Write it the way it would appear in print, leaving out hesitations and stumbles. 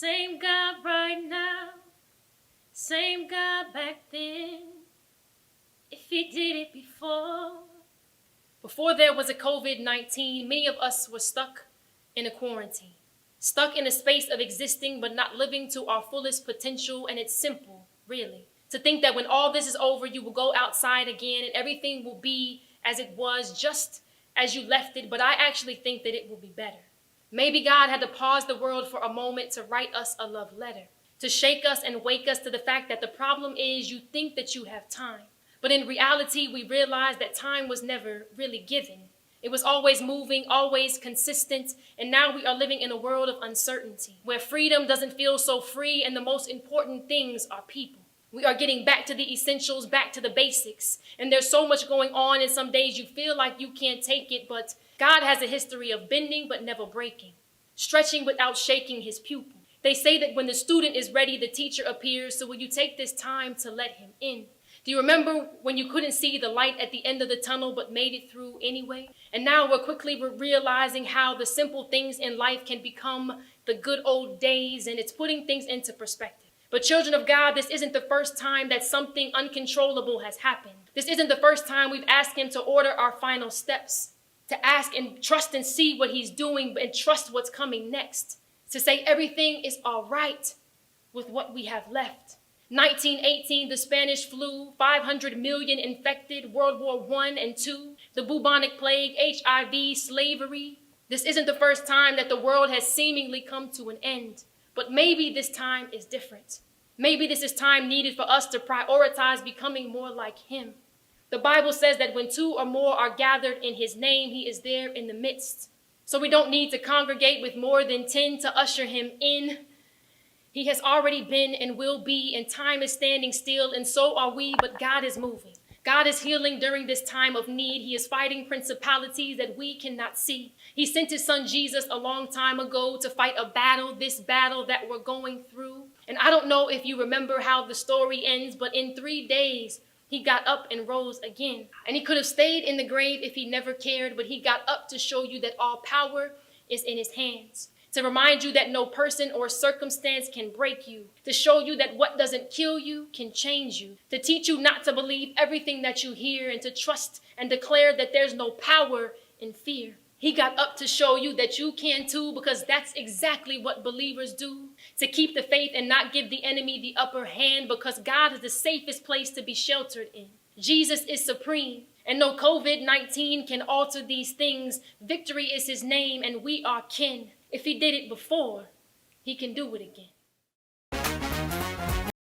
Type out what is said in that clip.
Same God right now, same God back then. If he did it before there was a COVID-19, many of us were stuck in a quarantine, stuck in a space of existing but not living to our fullest potential. And it's simple, really, to think that when all this is over, you will go outside again and everything will be as it was, just as you left it. But I actually think that it will be better. Maybe God had to pause the world for a moment to write us a love letter, to shake us and wake us to the fact that the problem is you think that you have time. But in reality, we realize that time was never really given. It was always moving, always consistent. And now we are living in a world of uncertainty, where freedom doesn't feel so free, and the most important things are people. We are getting back to the essentials, back to the basics. And there's so much going on, and some days you feel like you can't take it, but God has a history of bending but never breaking, stretching without shaking his pupil. They say that when the student is ready, the teacher appears. So will you take this time to let him in? Do you remember when you couldn't see the light at the end of the tunnel but made it through anyway? And now we're realizing how the simple things in life can become the good old days, and it's putting things into perspective. But children of God, this isn't the first time that something uncontrollable has happened. This isn't the first time we've asked him to order our final steps, to ask and trust and see what he's doing and trust what's coming next, to say everything is all right with what we have left. 1918, the Spanish flu, 500 million infected, World War I and II, the bubonic plague, HIV, slavery. This isn't the first time that the world has seemingly come to an end, but maybe this time is different. Maybe this is time needed for us to prioritize becoming more like him. The Bible says that when two or more are gathered in his name, he is there in the midst. So we don't need to congregate with more than 10 to usher him in. He has already been and will be, and time is standing still, and so are we, but God is moving. God is healing during this time of need. He is fighting principalities that we cannot see. He sent his son Jesus a long time ago to fight a battle, this battle that we're going through. And I don't know if you remember how the story ends, but in 3 days, he got up and rose again. And he could have stayed in the grave if he never cared, but he got up to show you that all power is in his hands, to remind you that no person or circumstance can break you, to show you that what doesn't kill you can change you, to teach you not to believe everything that you hear, and to trust and declare that there's no power in fear. He got up to show you that you can too, because that's exactly what believers do, to keep the faith and not give the enemy the upper hand, because God is the safest place to be sheltered in. Jesus is supreme, and no COVID-19 can alter these things. Victory is his name, and we are kin. If he did it before, he can do it again.